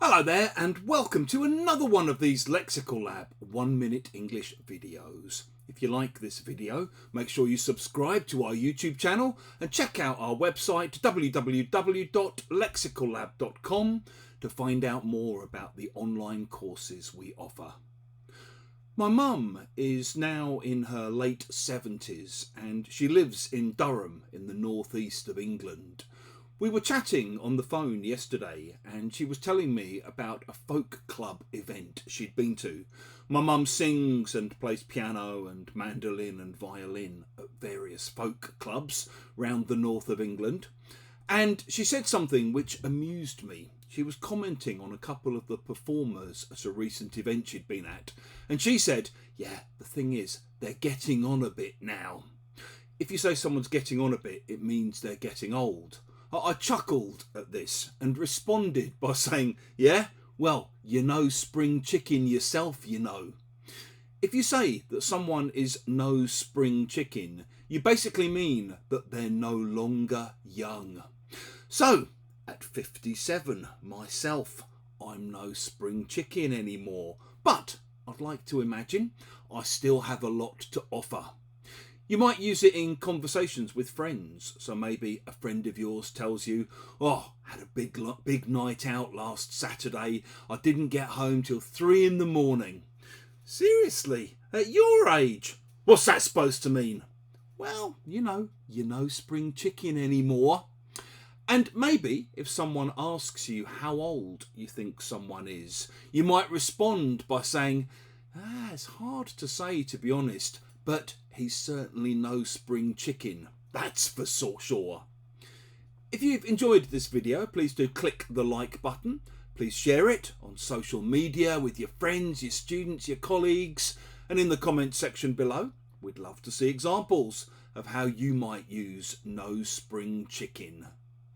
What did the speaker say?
Hello there and welcome to another one of these Lexical Lab 1 minute English videos. If you like this video, make sure you subscribe to our YouTube channel and check out our website www.lexicallab.com to find out more about the online courses we offer. My mum is now in her late 70s and she lives in Durham in the northeast of England. We were chatting on the phone yesterday and she was telling me about a folk club event she'd been to. My mum sings and plays piano and mandolin and violin at various folk clubs round the north of England. And she said something which amused me. She was commenting on a couple of the performers at a recent event she'd been at. And she said, yeah, the thing is, they're getting on a bit now. If you say someone's getting on a bit, it means they're getting old. I chuckled at this and responded by saying, yeah, well, you know spring chicken yourself, you know. If you say that someone is no spring chicken, you basically mean that they're no longer young. So, at 57 myself, I'm no spring chicken anymore, but I'd like to imagine I still have a lot to offer. You might use it in conversations with friends. So maybe a friend of yours tells you, oh, had a big night out last Saturday. I didn't get home till 3 in the morning. Seriously, at your age, what's that supposed to mean? Well, you know spring chicken anymore. And maybe if someone asks you how old you think someone is, you might respond by saying, it's hard to say, to be honest, but he's certainly no spring chicken, that's for sure. If you've enjoyed this video, please do click the like button. Please share it on social media with your friends, your students, your colleagues, and in the comment section below. We'd love to see examples of how you might use no spring chicken.